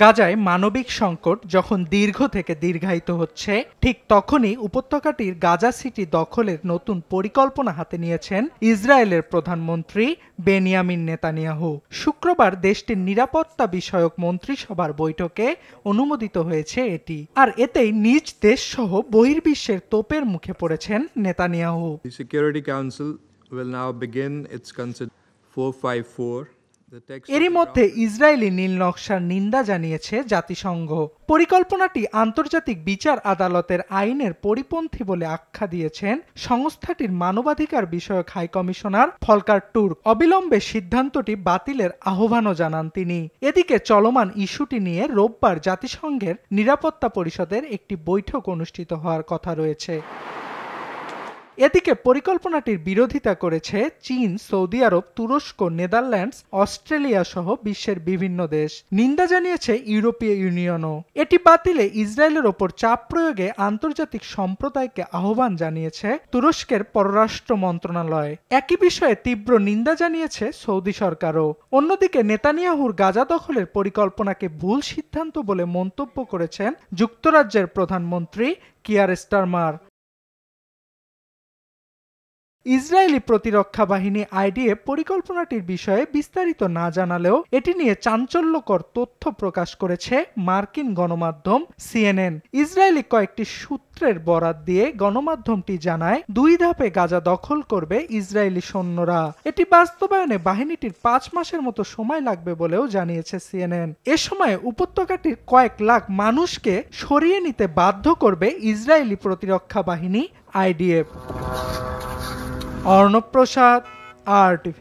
গাজায় মানবিক সংকট যখন দীর্ঘ থেকে দীর্ঘায়িত হচ্ছে, ঠিক তখনই উপত্যকাটির গাজা সিটি দখলের নতুন পরিকল্পনা হাতে নিয়েছেন ইসরায়েলের প্রধানমন্ত্রী বেনিয়ামিন নেতানিয়াহু। শুক্রবার দেশটির নিরাপত্তা বিষয়ক মন্ত্রিসভার বৈঠকে অনুমোদিত হয়েছে এটি। আর এতেই নিজ দেশ সহ বহির্বিশ্বের তোপের মুখে পড়েছেন Netanyahu. The Security Council will now begin its 454. এরই মধ্যে ইসরায়েলি নীল নকশার নিন্দা জানিয়েছে জাতিসংঘ। পরিকল্পনাটি আন্তর্জাতিক বিচার আদালতের আইনের পরিপন্থী বলে আখ্যা দিয়েছেন সংস্থাটির মানবাধিকার বিষয়ক হাই কমিশনার ফলকার টুর্ক। অবিলম্বে সিদ্ধান্তটি বাতিলের আহ্বানও জানান তিনি। এদিকে চলমান ইস্যুটি নিয়ে রোববার জাতিসংঘের নিরাপত্তা পরিষদের একটি বৈঠক অনুষ্ঠিত হওয়ার কথা রয়েছে। এদিকে পরিকল্পনাটির বিরোধিতা করেছে চীন, সৌদি আরব, তুরস্ক, নেদারল্যান্ডস, অস্ট্রেলিয়া সহ বিশ্বের বিভিন্ন দেশ। নিন্দা জানিয়েছে ইউরোপীয় ইউনিয়নও। এটি বাতিলে ইসরায়েলের ওপর চাপ প্রয়োগে আন্তর্জাতিক সম্প্রদায়কে আহ্বান জানিয়েছে তুরস্কের পররাষ্ট্র মন্ত্রণালয়। একই বিষয়ে তীব্র নিন্দা জানিয়েছে সৌদি সরকারও। অন্যদিকে নেতানিয়াহুর গাজা দখলের পরিকল্পনাকে ভুল সিদ্ধান্ত বলে মন্তব্য করেছেন যুক্তরাজ্যের প্রধানমন্ত্রী কিয়ার স্টারমার। ইসরায়েলি প্রতিরক্ষা বাহিনী আইডিএফ পরিকল্পনাটির বিষয়ে বিস্তারিত না জানালেও এটি নিয়ে চাঞ্চল্যকর তথ্য প্রকাশ করেছে মার্কিন গণমাধ্যম সিএনএন। ইসরায়েলি কয়েকটি সূত্রের বরাত দিয়ে গণমাধ্যমটি জানায় 2 ধাপে গাজা দখল করবে ইসরায়েলি সৈন্যরা। এটি বাস্তবায়নে বাহিনীটির 5 মাসের মতো সময় লাগবে বলেও জানিয়েছে সিএনএন। এ সময় উপত্যকাটির কয়েক লাখ মানুষকে সরিয়ে নিতে বাধ্য করবে ইসরায়েলি প্রতিরক্ষা বাহিনী আইডিএফ। অর্ণব প্রসাদ, RTV।